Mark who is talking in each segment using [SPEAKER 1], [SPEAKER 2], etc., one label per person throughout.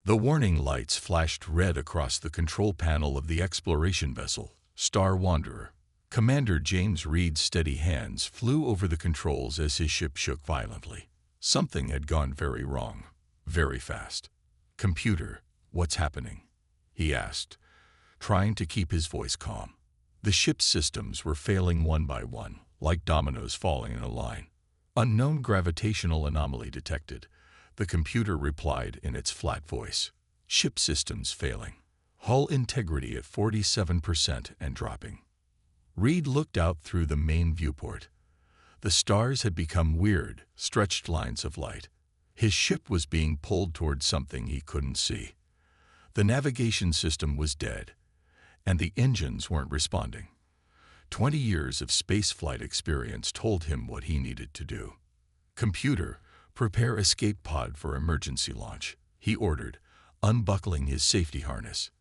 [SPEAKER 1] The warning lights flashed red across the control panel of the exploration vessel, Star Wanderer. Commander James Reed's steady hands flew over the controls as his ship shook violently. Something had gone very wrong, very fast. "Computer, what's happening?" he asked, trying to keep his voice calm. The ship's systems were failing one by one, like dominoes falling in a line. "Unknown gravitational anomaly detected," the computer replied in its flat voice. "Ship systems failing. Hull integrity at 47% and dropping." Reed looked out through the main viewport. The stars had become weird, stretched lines of light. His ship was being pulled toward something he couldn't see. The navigation system was dead, and the engines weren't responding. 20 years of spaceflight experience told him what he needed to do. "Computer, prepare escape pod for emergency launch," he ordered, unbuckling his safety harness.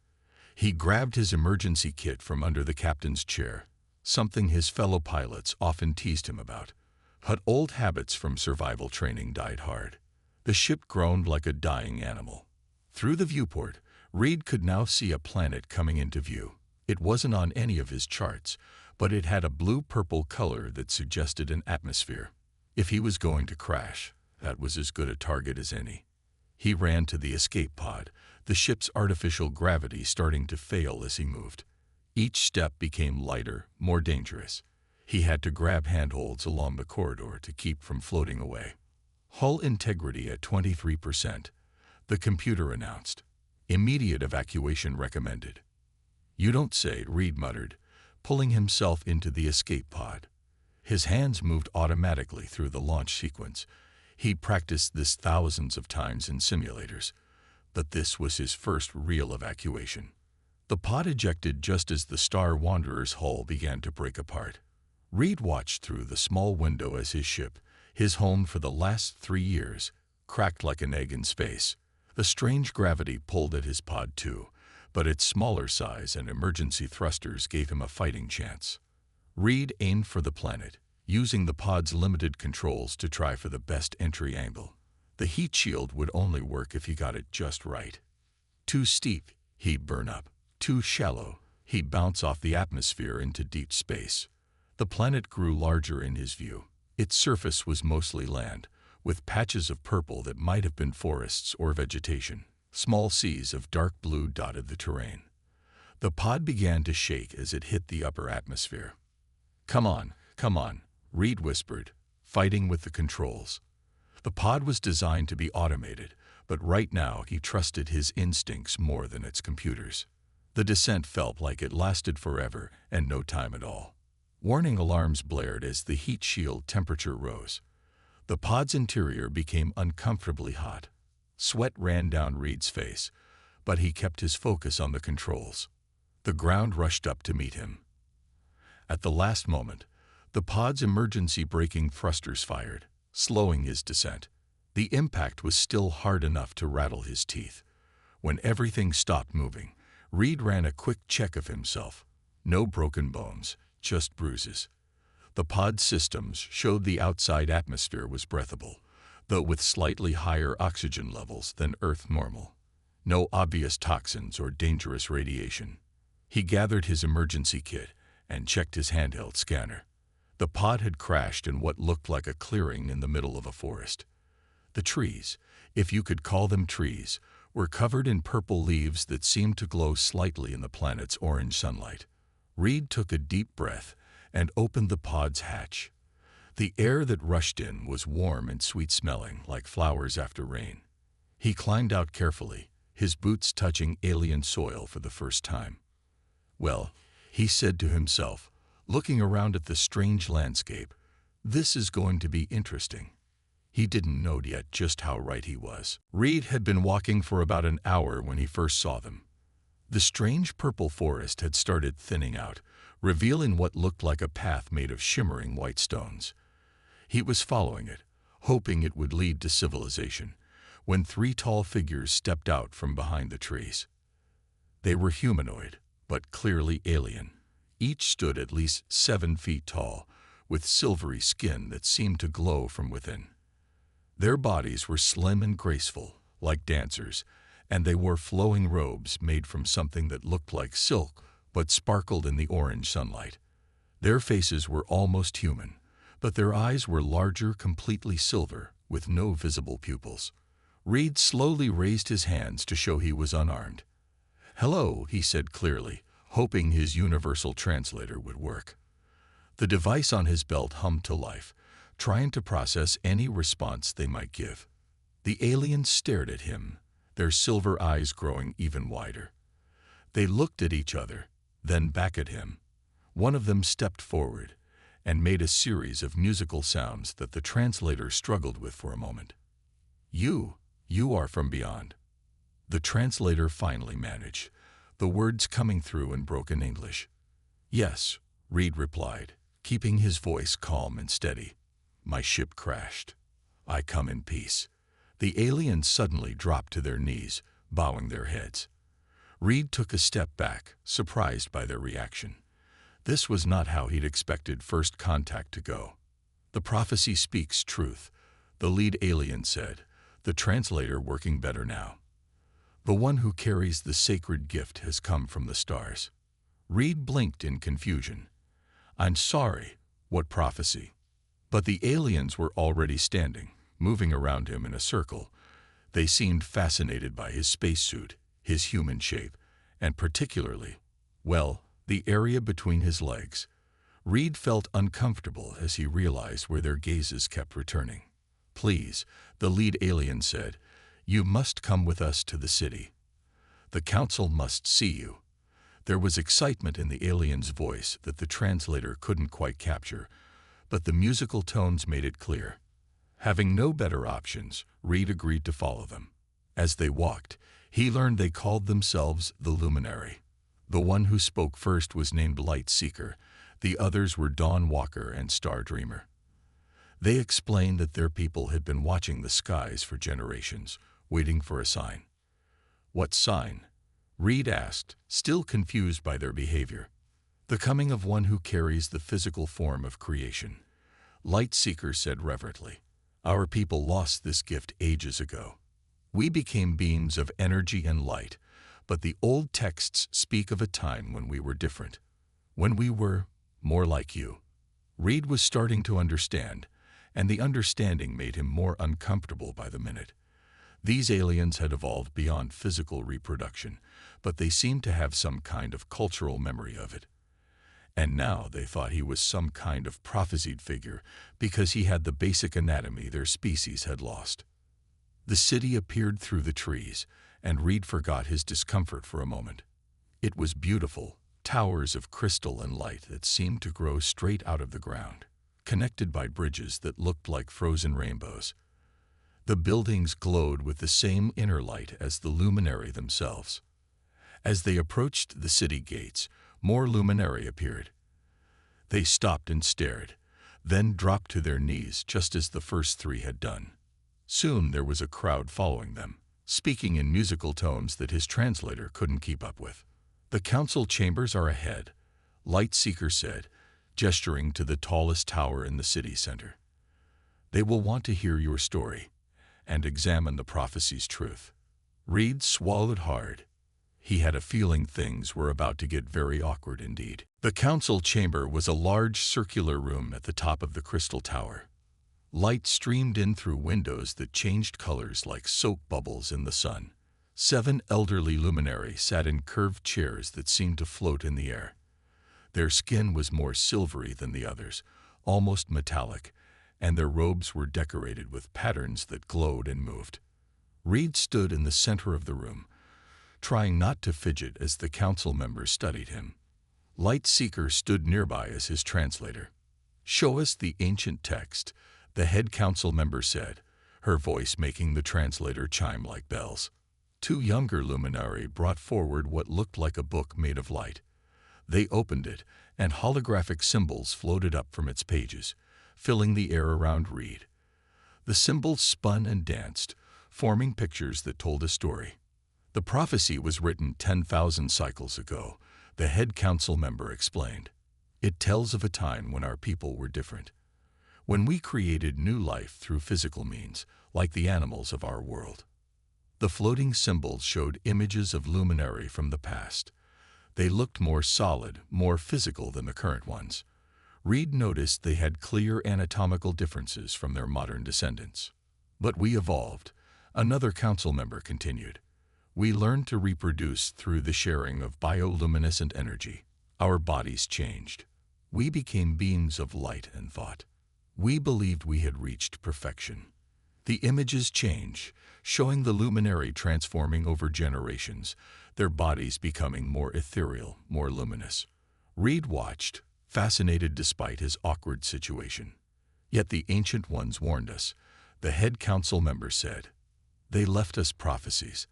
[SPEAKER 1] He grabbed his emergency kit from under the captain's chair, something his fellow pilots often teased him about. But old habits from survival training died hard. The ship groaned like a dying animal. Through the viewport, Reed could now see a planet coming into view. It wasn't on any of his charts, but it had a blue-purple color that suggested an atmosphere. If he was going to crash, that was as good a target as any. He ran to the escape pod, the ship's artificial gravity starting to fail as he moved. Each step became lighter, more dangerous. He had to grab handholds along the corridor to keep from floating away. "Hull integrity at 23%, the computer announced. "Immediate evacuation recommended." "You don't say," Reed muttered, pulling himself into the escape pod. His hands moved automatically through the launch sequence. He'd practiced this thousands of times in simulators, but this was his first real evacuation. The pod ejected just as the Star Wanderer's hull began to break apart. Reed watched through the small window as his ship, his home for the last 3 years, cracked like an egg in space. The strange gravity pulled at his pod too, but its smaller size and emergency thrusters gave him a fighting chance. Reed aimed for the planet, using the pod's limited controls to try for the best entry angle. The heat shield would only work if he got it just right. Too steep, he'd burn up. Too shallow, he'd bounce off the atmosphere into deep space. The planet grew larger in his view. Its surface was mostly land, with patches of purple that might have been forests or vegetation. Small seas of dark blue dotted the terrain. The pod began to shake as it hit the upper atmosphere. Come on," Reed whispered, fighting with the controls. The pod was designed to be automated, but right now he trusted his instincts more than its computers. The descent felt like it lasted forever and no time at all. Warning alarms blared as the heat shield temperature rose. The pod's interior became uncomfortably hot. Sweat ran down Reed's face, but he kept his focus on the controls. The ground rushed up to meet him. At the last moment, the pod's emergency braking thrusters fired, slowing his descent. The impact was still hard enough to rattle his teeth. When everything stopped moving, Reed ran a quick check of himself. No broken bones, just bruises. The pod systems showed the outside atmosphere was breathable, though with slightly higher oxygen levels than Earth normal. No obvious toxins or dangerous radiation. He gathered his emergency kit and checked his handheld scanner. The pod had crashed in what looked like a clearing in the middle of a forest. The trees, if you could call them trees, were covered in purple leaves that seemed to glow slightly in the planet's orange sunlight. Reed took a deep breath and opened the pod's hatch. The air that rushed in was warm and sweet-smelling, like flowers after rain. He climbed out carefully, his boots touching alien soil for the first time. "Well," he said to himself, looking around at the strange landscape, "this is going to be interesting." He didn't know yet just how right he was. Reed had been walking for about an hour when he first saw them. The strange purple forest had started thinning out, revealing what looked like a path made of shimmering white stones. He was following it, hoping it would lead to civilization, when 3 tall figures stepped out from behind the trees. They were humanoid, but clearly alien. Each stood at least 7 feet tall, with silvery skin that seemed to glow from within. Their bodies were slim and graceful, like dancers, and they wore flowing robes made from something that looked like silk but sparkled in the orange sunlight. Their faces were almost human, but their eyes were larger, completely silver, with no visible pupils. Reed slowly raised his hands to show he was unarmed. "Hello," he said clearly, hoping his universal translator would work. The device on his belt hummed to life, trying to process any response they might give. The aliens stared at him, their silver eyes growing even wider. They looked at each other, then back at him. One of them stepped forward and made a series of musical sounds that the translator struggled with for a moment. You are from beyond." The translator finally managed, the words coming through in broken English. "Yes," Reed replied, keeping his voice calm and steady. "My ship crashed. I come in peace." The aliens suddenly dropped to their knees, bowing their heads. Reed took a step back, surprised by their reaction. This was not how he'd expected first contact to go. "The prophecy speaks truth," the lead alien said, the translator working better now. "The one who carries the sacred gift has come from the stars." Reed blinked in confusion. "I'm sorry, what prophecy?" But the aliens were already standing, moving around him in a circle. They seemed fascinated by his spacesuit, his human shape, and particularly, well, the area between his legs. Reed felt uncomfortable as he realized where their gazes kept returning. "Please," the lead alien said, "you must come with us to the city. The council must see you." There was excitement in the alien's voice that the translator couldn't quite capture, but the musical tones made it clear. Having no better options, Reed agreed to follow them. As they walked, he learned they called themselves the Luminary. The one who spoke first was named Light Seeker. The others were Dawn Walker and Star Dreamer. They explained that their people had been watching the skies for generations, waiting for a sign. "What sign?" Reed asked, still confused by their behavior. "The coming of one who carries the physical form of creation," Light Seeker said reverently. "Our people lost this gift ages ago. We became beings of energy and light, but the old texts speak of a time when we were different, when we were more like you." Reed was starting to understand, and the understanding made him more uncomfortable by the minute. These aliens had evolved beyond physical reproduction, but they seemed to have some kind of cultural memory of it. And now they thought he was some kind of prophesied figure because he had the basic anatomy their species had lost. The city appeared through the trees, and Reed forgot his discomfort for a moment. It was beautiful, towers of crystal and light that seemed to grow straight out of the ground, connected by bridges that looked like frozen rainbows. The buildings glowed with the same inner light as the luminary themselves. As they approached the city gates, more luminary appeared. They stopped and stared, then dropped to their knees just as the first three had done. Soon there was a crowd following them, speaking in musical tones that his translator couldn't keep up with. "The council chambers are ahead," Light Seeker said, gesturing to the tallest tower in the city center. "They will want to hear your story and examine the prophecy's truth." Reed swallowed hard. He had a feeling things were about to get very awkward indeed. The council chamber was a large circular room at the top of the crystal tower. Light streamed in through windows that changed colors like soap bubbles in the sun. 7 elderly luminaries sat in curved chairs that seemed to float in the air. Their skin was more silvery than the others, almost metallic, and their robes were decorated with patterns that glowed and moved. Reed stood in the center of the room, trying not to fidget as the council members studied him. Light Seeker stood nearby as his translator. "Show us the ancient text," the head council member said, her voice making the translator chime like bells. 2 younger luminari brought forward what looked like a book made of light. They opened it, and holographic symbols floated up from its pages, filling the air around Reed. The symbols spun and danced, forming pictures that told a story. "The prophecy was written 10,000 cycles ago," the head council member explained. "It tells of a time when our people were different, when we created new life through physical means, like the animals of our world. The floating symbols showed images of luminary from the past. They looked more solid, more physical than the current ones. Reed noticed they had clear anatomical differences from their modern descendants. But we evolved, another council member continued. We learned to reproduce through the sharing of bioluminescent energy. Our bodies changed. We became beings of light and thought. We believed we had reached perfection. The images change, showing the luminary transforming over generations, their bodies becoming more ethereal, more luminous. Reed watched, fascinated despite his awkward situation. Yet the Ancient Ones warned us, the head council member said. They left us prophecies.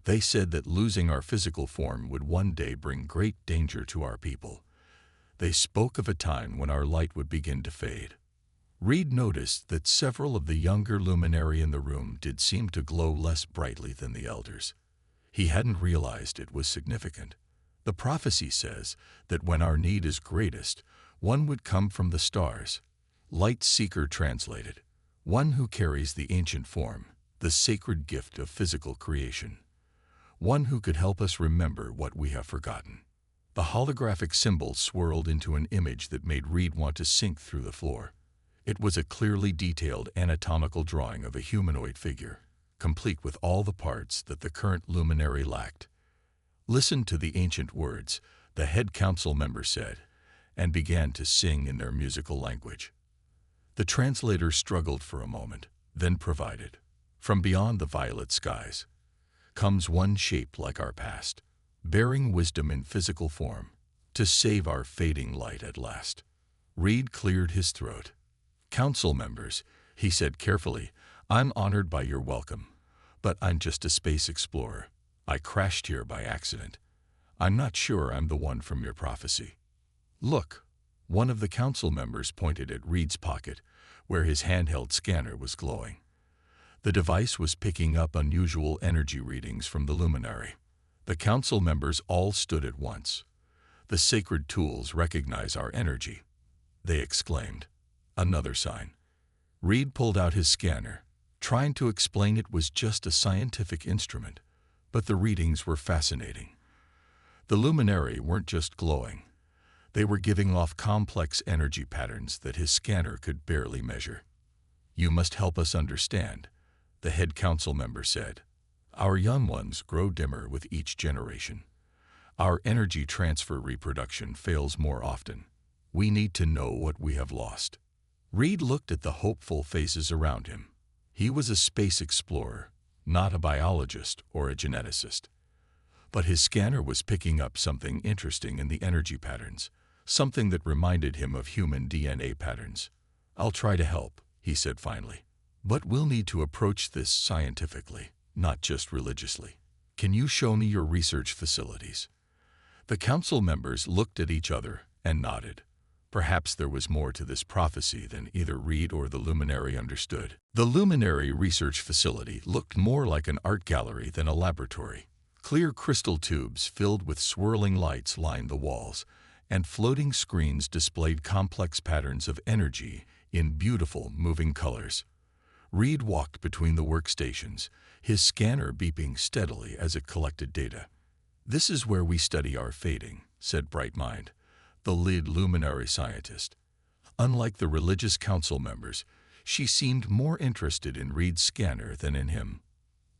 [SPEAKER 1] They said that losing our physical form would one day bring great danger to our people. They spoke of a time when our light would begin to fade. Reed noticed that several of the younger luminary in the room did seem to glow less brightly than the elders. He hadn't realized it was significant. The prophecy says that when our need is greatest, one would come from the stars. Light Seeker translated, one who carries the ancient form, the sacred gift of physical creation. One who could help us remember what we have forgotten. The holographic symbol swirled into an image that made Reed want to sink through the floor. It was a clearly detailed anatomical drawing of a humanoid figure, complete with all the parts that the current luminary lacked. Listen to the ancient words, the head council member said, and began to sing in their musical language. The translator struggled for a moment, then provided, from beyond the violet skies comes one shaped like our past, bearing wisdom in physical form, to save our fading light at last. Reed cleared his throat. Council members, he said carefully, I'm honored by your welcome, but I'm just a space explorer. I crashed here by accident. I'm not sure I'm the one from your prophecy. Look, one of the council members pointed at Reed's pocket, where his handheld scanner was glowing. The device was picking up unusual energy readings from the luminary. The council members all stood at once. The sacred tools recognize our energy, they exclaimed. Another sign. Reed pulled out his scanner, trying to explain it was just a scientific instrument, but the readings were fascinating. The luminary weren't just glowing. They were giving off complex energy patterns that his scanner could barely measure. You must help us understand, the head council member said. Our young ones grow dimmer with each generation. Our energy transfer reproduction fails more often. We need to know what we have lost. Reed looked at the hopeful faces around him. He was a space explorer, not a biologist or a geneticist. But his scanner was picking up something interesting in the energy patterns, something that reminded him of human DNA patterns. I'll try to help, he said finally. But we'll need to approach this scientifically, not just religiously. Can you show me your research facilities? The council members looked at each other and nodded. Perhaps there was more to this prophecy than either Reed or the luminary understood. The luminary research facility looked more like an art gallery than a laboratory. Clear crystal tubes filled with swirling lights lined the walls, and floating screens displayed complex patterns of energy in beautiful, moving colors. Reed walked between the workstations, his scanner beeping steadily as it collected data. This is where we study our fading, said Brightmind, the lead luminary scientist. Unlike the religious council members, she seemed more interested in Reed's scanner than in him.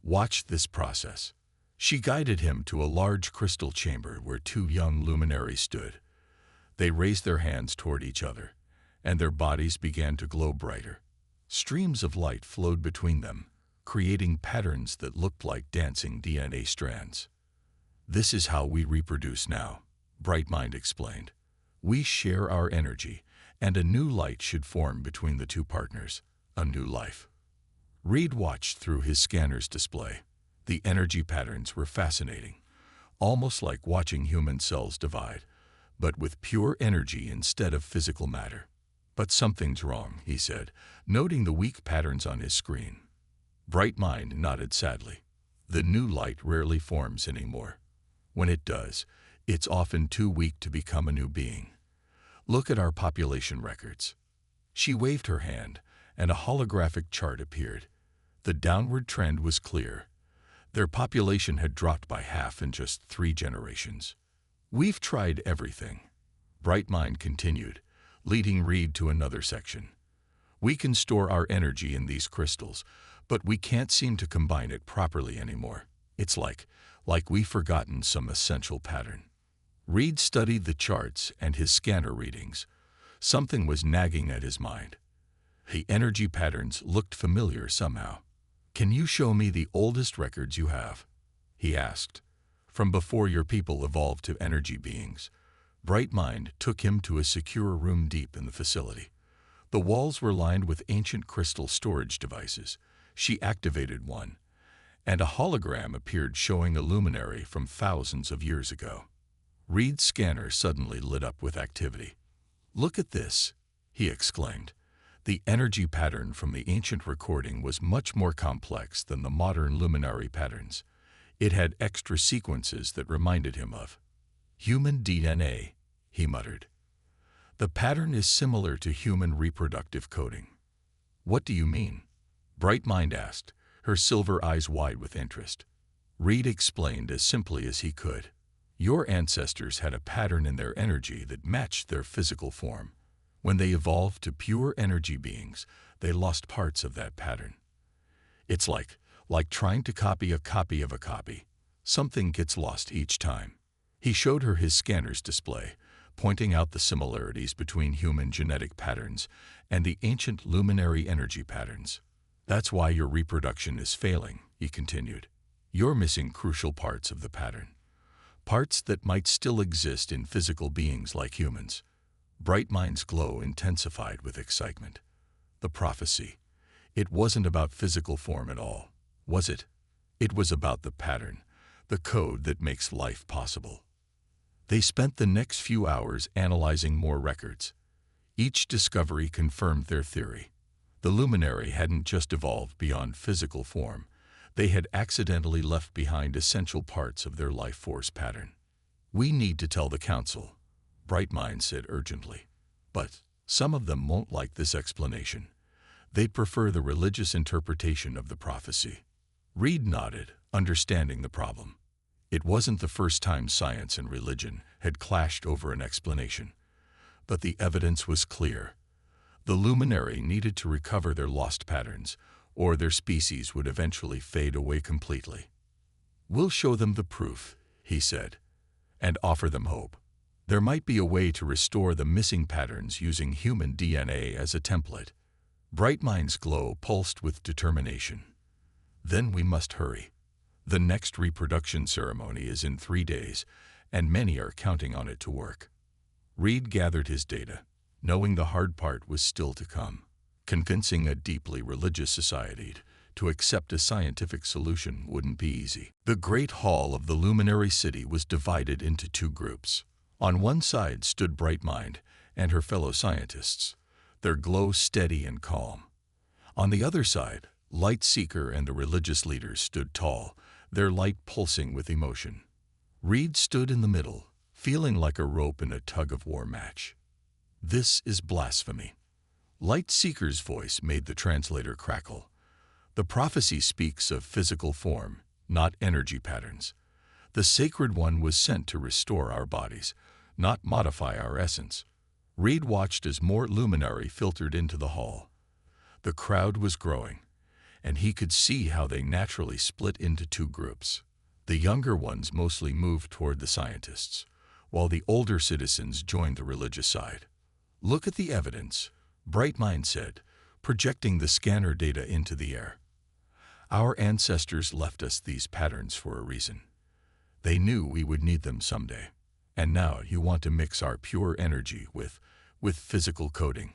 [SPEAKER 1] Watch this process. She guided him to a large crystal chamber where two young luminaries stood. They raised their hands toward each other, and their bodies began to glow brighter. Streams of light flowed between them, creating patterns that looked like dancing DNA strands. This is how we reproduce now, Brightmind explained. We share our energy, and a new light should form between the two partners, a new life. Reed watched through his scanner's display. The energy patterns were fascinating, almost like watching human cells divide, but with pure energy instead of physical matter. But something's wrong, he said, noting the weak patterns on his screen. Brightmind nodded sadly. The new light rarely forms anymore. When it does, it's often too weak to become a new being. Look at our population records. She waved her hand, and a holographic chart appeared. The downward trend was clear. Their population had dropped by half in just 3 generations. "We've tried everything," Brightmind continued, leading Reed to another section. "We can store our energy in these crystals, but we can't seem to combine it properly anymore. It's like we've forgotten some essential pattern." Reed studied the charts and his scanner readings. Something was nagging at his mind. The energy patterns looked familiar somehow. "Can you show me the oldest records you have?" he asked. "From before your people evolved to energy beings." Brightmind took him to a secure room deep in the facility. The walls were lined with ancient crystal storage devices. She activated one, and a hologram appeared showing a luminary from thousands of years ago. Reed's scanner suddenly lit up with activity. "Look at this," he exclaimed. The energy pattern from the ancient recording was much more complex than the modern luminary patterns. It had extra sequences that reminded him of human DNA, he muttered. "The pattern is similar to human reproductive coding." "What do you mean?" Brightmind asked, her silver eyes wide with interest. Reed explained as simply as he could. "Your ancestors had a pattern in their energy that matched their physical form. When they evolved to pure energy beings, they lost parts of that pattern. It's like trying to copy a copy of a copy. Something gets lost each time." He showed her his scanner's display, pointing out the similarities between human genetic patterns and the ancient luminary energy patterns. "That's why your reproduction is failing," he continued. "You're missing crucial parts of the pattern. Parts that might still exist in physical beings like humans." Brightmind's glow intensified with excitement. The prophecy. It wasn't about physical form at all, was it? It was about the pattern, the code that makes life possible. They spent the next few hours analyzing more records. Each discovery confirmed their theory. The luminary hadn't just evolved beyond physical form. They had accidentally left behind essential parts of their life force pattern. "We need to tell the council," Brightmind said urgently. "But some of them won't like this explanation. They'd prefer the religious interpretation of the prophecy." Reed nodded, understanding the problem. It wasn't the first time science and religion had clashed over an explanation. But the evidence was clear. The luminary needed to recover their lost patterns, or their species would eventually fade away completely. "We'll show them the proof," he said, "and offer them hope. There might be a way to restore the missing patterns using human DNA as a template." Brightmind's glow pulsed with determination. "Then we must hurry. The next reproduction ceremony is in 3 days, and many are counting on it to work." Reed gathered his data, knowing the hard part was still to come. Convincing a deeply religious society to accept a scientific solution wouldn't be easy. The great hall of the luminary city was divided into 2 groups. On one side stood Brightmind and her fellow scientists, their glow steady and calm. On the other side, Lightseeker and the religious leaders stood tall, their light pulsing with emotion. Reed stood in the middle, feeling like a rope in a tug-of-war match. "This is blasphemy." Lightseeker's voice made the translator crackle. "The prophecy speaks of physical form, not energy patterns. The Sacred One was sent to restore our bodies, not modify our essence." Reed watched as more luminary filtered into the hall. The crowd was growing, and he could see how they naturally split into 2 groups. The younger ones mostly moved toward the scientists, while the older citizens joined the religious side. "Look at the evidence," Brightmind said, projecting the scanner data into the air. "Our ancestors left us these patterns for a reason. They knew we would need them someday. And now you want to mix our pure energy with physical coding."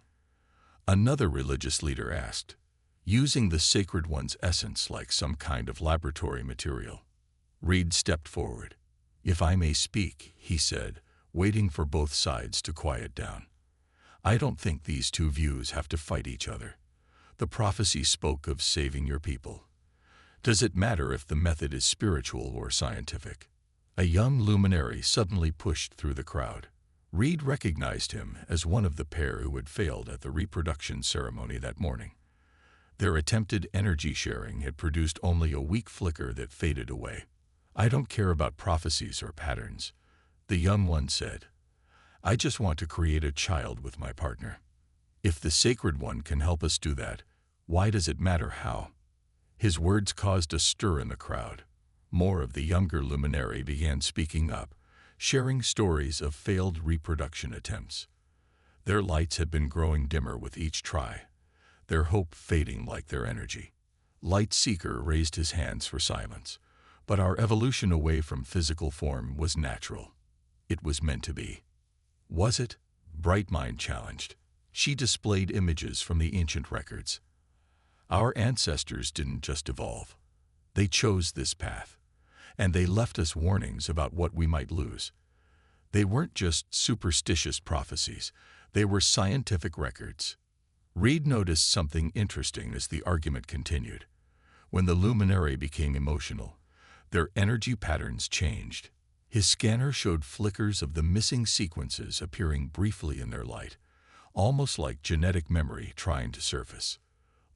[SPEAKER 1] Another religious leader asked, "Using the Sacred One's essence like some kind of laboratory material." Reed stepped forward. "If I may speak," he said, waiting for both sides to quiet down. "I don't think these 2 views have to fight each other. The prophecy spoke of saving your people. Does it matter if the method is spiritual or scientific?" A young luminary suddenly pushed through the crowd. Reed recognized him as one of the pair who had failed at the reproduction ceremony that morning. Their attempted energy sharing had produced only a weak flicker that faded away. "I don't care about prophecies or patterns," the young one said. "I just want to create a child with my partner. If the Sacred One can help us do that, why does it matter how?" His words caused a stir in the crowd. More of the younger luminary began speaking up, sharing stories of failed reproduction attempts. Their lights had been growing dimmer with each try, their hope fading like their energy. Light Seeker raised his hands for silence, but our evolution away from physical form was natural. It was meant to be. Was it? Bright Mind challenged. She displayed images from the ancient records. Our ancestors didn't just evolve. They chose this path, and they left us warnings about what we might lose. They weren't just superstitious prophecies, they were scientific records. Reed noticed something interesting as the argument continued. When the luminary became emotional, their energy patterns changed. His scanner showed flickers of the missing sequences appearing briefly in their light, almost like genetic memory trying to surface.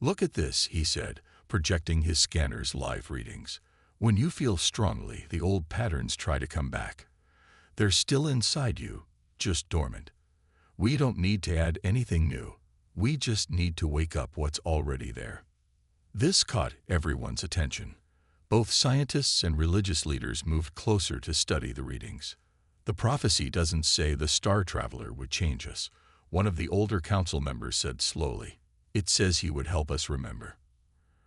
[SPEAKER 1] "Look at this," he said, projecting his scanner's live readings. "When you feel strongly, the old patterns try to come back. They're still inside you, just dormant. We don't need to add anything new. We just need to wake up what's already there." This caught everyone's attention. Both scientists and religious leaders moved closer to study the readings. "The prophecy doesn't say the star traveler would change us," one of the older council members said slowly. "It says he would help us remember.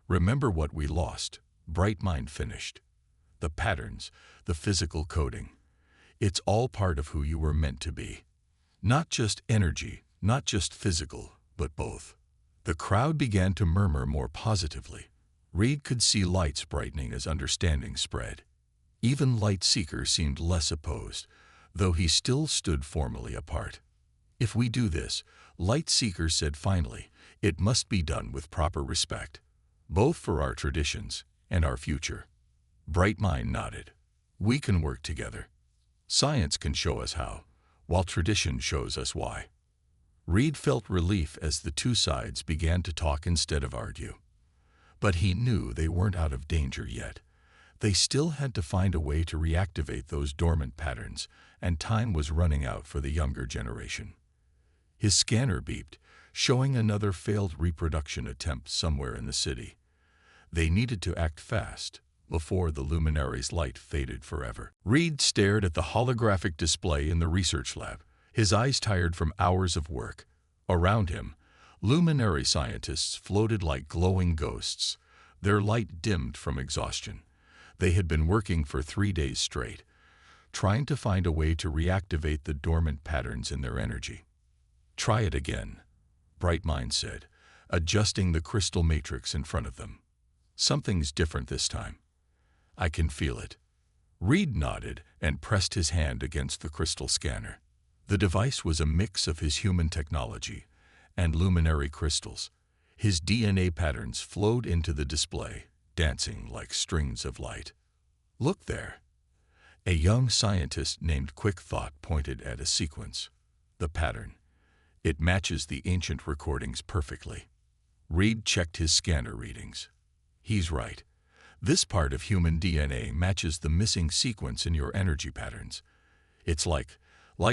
[SPEAKER 1] Remember what we lost," Bright Mind finished. "The patterns, the physical coding. It's all part of who you were meant to be. Not just energy, not just physical, but both." The crowd began to murmur more positively. Reed could see lights brightening as understanding spread. Even Light Seeker seemed less opposed, though he still stood formally apart. "If we do this," Light Seeker said finally, "it must be done with proper respect, both for our traditions and our future." Bright Mind nodded. "We can work together. Science can show us how, while tradition shows us why." Reed felt relief as the two sides began to talk instead of argue. But he knew they weren't out of danger yet. They still had to find a way to reactivate those dormant patterns, and time was running out for the younger generation. His scanner beeped, showing another failed reproduction attempt somewhere in the city. They needed to act fast, before the luminary's light faded forever. Reed stared at the holographic display in the research lab, his eyes tired from hours of work. Around him, luminary scientists floated like glowing ghosts, their light dimmed from exhaustion. They had been working for 3 days straight, trying to find a way to reactivate the dormant patterns in their energy. "Try it again," Bright Mind said, adjusting the crystal matrix in front of them. "Something's different this time. I can feel it." Reed nodded and pressed his hand against the crystal scanner. The device was a mix of his human technology and luminary crystals. His DNA patterns flowed into the display, dancing like strings of light. "Look there." A young scientist named Quick Thought pointed at a sequence. "The pattern. It matches the ancient recordings perfectly." Reed checked his scanner readings. "He's right. This part of human DNA matches the missing sequence in your energy patterns. It's like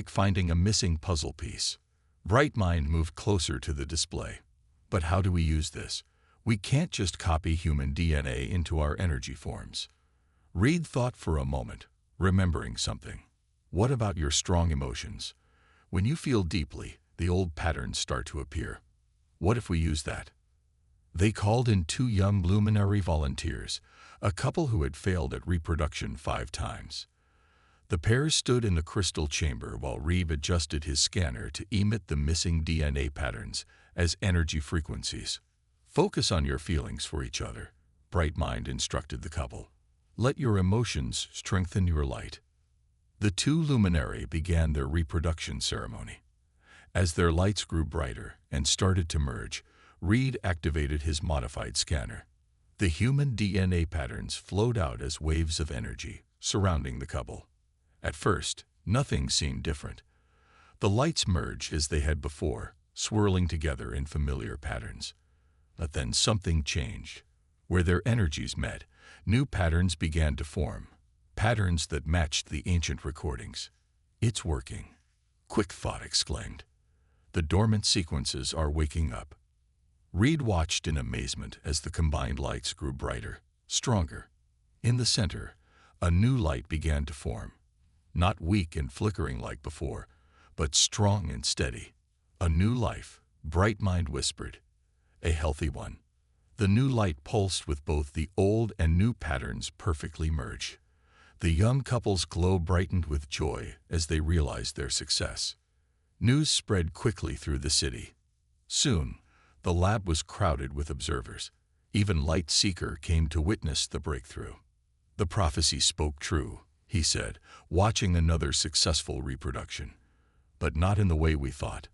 [SPEAKER 1] finding a missing puzzle piece." Bright Mind moved closer to the display. "But how do we use this? We can't just copy human DNA into our energy forms." Reed thought for a moment, remembering something. "What about your strong emotions? When you feel deeply, the old patterns start to appear. What if we use that?" They called in 2 young luminary volunteers, a couple who had failed at reproduction 5 times. The pair stood in the crystal chamber while Reed adjusted his scanner to emit the missing DNA patterns as energy frequencies. "Focus on your feelings for each other," Bright Mind instructed the couple. "Let your emotions strengthen your light." The 2 luminary began their reproduction ceremony. As their lights grew brighter and started to merge, Reed activated his modified scanner. The human DNA patterns flowed out as waves of energy, surrounding the couple. At first, nothing seemed different. The lights merged as they had before, swirling together in familiar patterns. But then something changed. Where their energies met, new patterns began to form, patterns that matched the ancient recordings. "It's working," Quick Thought exclaimed. "The dormant sequences are waking up." Reed watched in amazement as the combined lights grew brighter, stronger. In the center, a new light began to form, not weak and flickering like before, but strong and steady. "A new life," Brightmind whispered. "A healthy one." The new light pulsed with both the old and new patterns perfectly merged. The young couple's glow brightened with joy as they realized their success. News spread quickly through the city. Soon, the lab was crowded with observers. Even Light Seeker came to witness the breakthrough. "The prophecy spoke true," he said, watching another successful reproduction. "But not in the way we thought.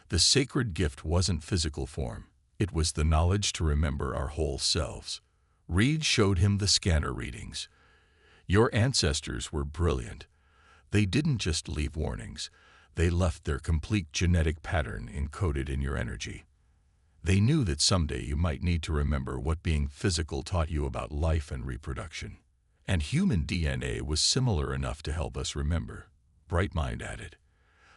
[SPEAKER 1] The sacred gift wasn't physical form. It was the knowledge to remember our whole selves." Reed showed him the scanner readings. "Your ancestors were brilliant. They didn't just leave warnings. They left their complete genetic pattern encoded in your energy. They knew that someday you might need to remember what being physical taught you about life and reproduction. And human DNA was similar enough to help us remember," Brightmind added.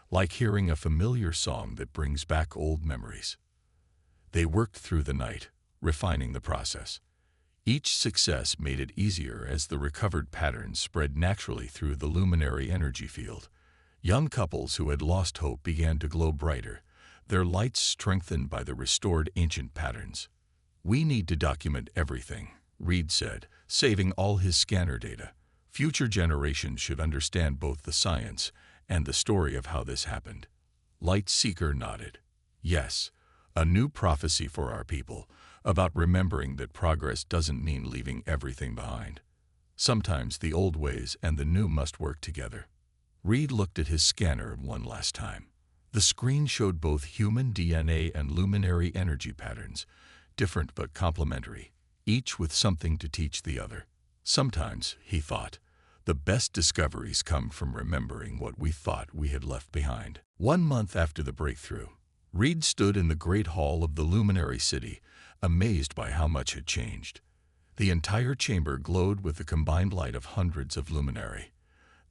[SPEAKER 1] "Like hearing a familiar song that brings back old memories." They worked through the night, refining the process. Each success made it easier as the recovered patterns spread naturally through the luminary energy field. Young couples who had lost hope began to glow brighter, their lights strengthened by the restored ancient patterns. "We need to document everything," Reed said, saving all his scanner data. "Future generations should understand both the science and the story of how this happened." Light Seeker nodded. "Yes, a new prophecy for our people, about remembering that progress doesn't mean leaving everything behind. Sometimes the old ways and the new must work together." Reed looked at his scanner one last time. The screen showed both human DNA and luminary energy patterns, different but complementary, each with something to teach the other. "Sometimes," he thought, "the best discoveries come from remembering what we thought we had left behind." 1 month after the breakthrough, Reed stood in the great hall of the luminary city, amazed by how much had changed. The entire chamber glowed with the combined light of hundreds of luminary,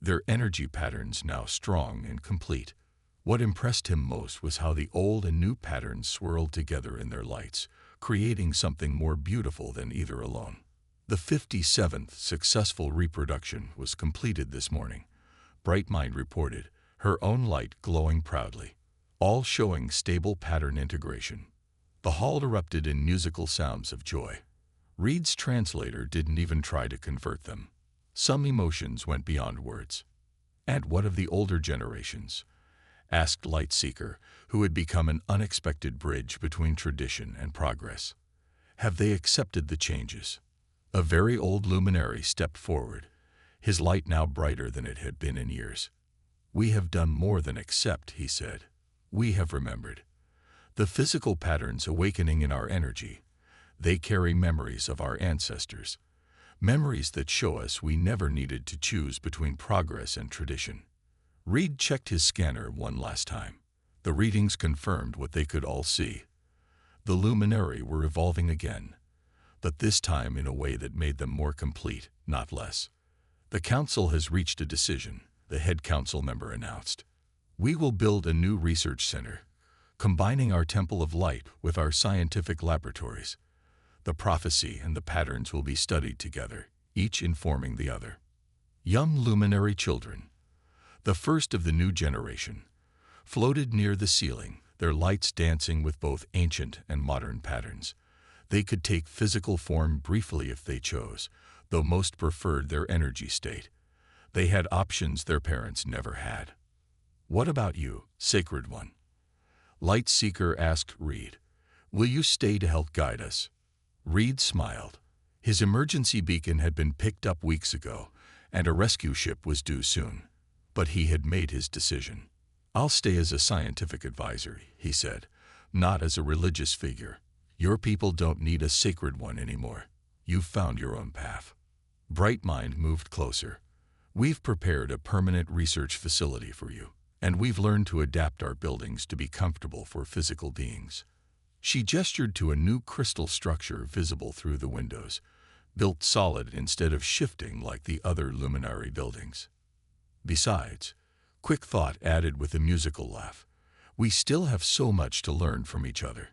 [SPEAKER 1] their energy patterns now strong and complete. What impressed him most was how the old and new patterns swirled together in their lights, creating something more beautiful than either alone. The 57th successful reproduction was completed this morning, Brightmind reported, her own light glowing proudly, all showing stable pattern integration. The hall erupted in musical sounds of joy. Reed's translator didn't even try to convert them. Some emotions went beyond words. "And what of the older generations?" asked Lightseeker, who had become an unexpected bridge between tradition and progress. "Have they accepted the changes?" A very old luminary stepped forward, his light now brighter than it had been in years. "We have done more than accept," he said. "We have remembered. The physical patterns awakening in our energy, they carry memories of our ancestors, memories that show us we never needed to choose between progress and tradition." Reed checked his scanner one last time. The readings confirmed what they could all see. The luminary were evolving again, but this time in a way that made them more complete, not less. "The council has reached a decision," the head council member announced. "We will build a new research center, combining our Temple of Light with our scientific laboratories. The prophecy and the patterns will be studied together, each informing the other." Young luminary children, the first of the new generation, floated near the ceiling, their lights dancing with both ancient and modern patterns. They could take physical form briefly if they chose, though most preferred their energy state. They had options their parents never had. "What about you, Sacred One?" Light Seeker asked Reed. "Will you stay to help guide us?" Reed smiled. His emergency beacon had been picked up weeks ago, and a rescue ship was due soon. But he had made his decision. "I'll stay as a scientific advisor," he said, "not as a religious figure. Your people don't need a Sacred One anymore. You've found your own path." Brightmind moved closer. "We've prepared a permanent research facility for you, and we've learned to adapt our buildings to be comfortable for physical beings." She gestured to a new crystal structure visible through the windows, built solid instead of shifting like the other luminary buildings. Besides, Quick Thought added with a musical laugh, we still have so much to learn from each other.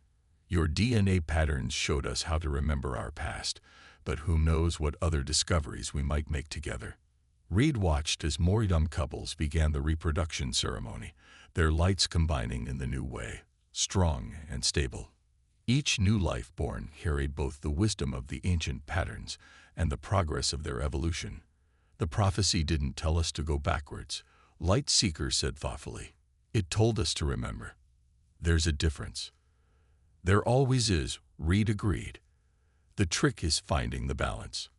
[SPEAKER 1] Your DNA patterns showed us how to remember our past, but who knows what other discoveries we might make together. Reed watched as more young couples began the reproduction ceremony, their lights combining in the new way, strong and stable. Each new life born carried both the wisdom of the ancient patterns and the progress of their evolution. The prophecy didn't tell us to go backwards, Light Seeker said thoughtfully. It told us to remember. There's a difference. There always is, Reed agreed. The trick is finding the balance.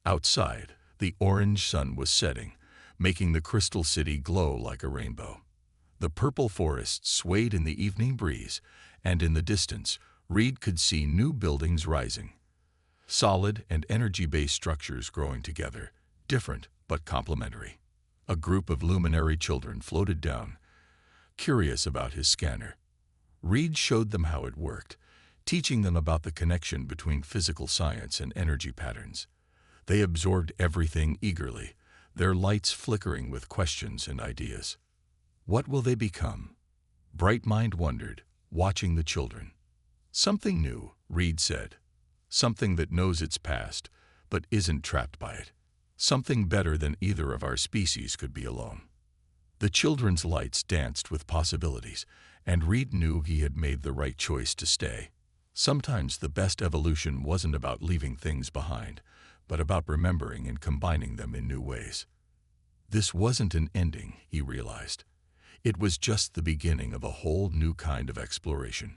[SPEAKER 1] Outside, the orange sun was setting, making the crystal city glow like a rainbow. The purple forest swayed in the evening breeze, and in the distance, Reed could see new buildings rising. Solid and energy-based structures growing together, different but complementary. A group of luminary children floated down, curious about his scanner. Reed showed them how it worked, teaching them about the connection between physical science and energy patterns. They absorbed everything eagerly, their lights flickering with questions and ideas. What will they become? Brightmind wondered, watching the children. Something new, Reed said. Something that knows its past, but isn't trapped by it. Something better than either of our species could be alone. The children's lights danced with possibilities, and Reed knew he had made the right choice to stay. Sometimes the best evolution wasn't about leaving things behind, but about remembering and combining them in new ways. This wasn't an ending, he realized. It was just the beginning of a whole new kind of exploration.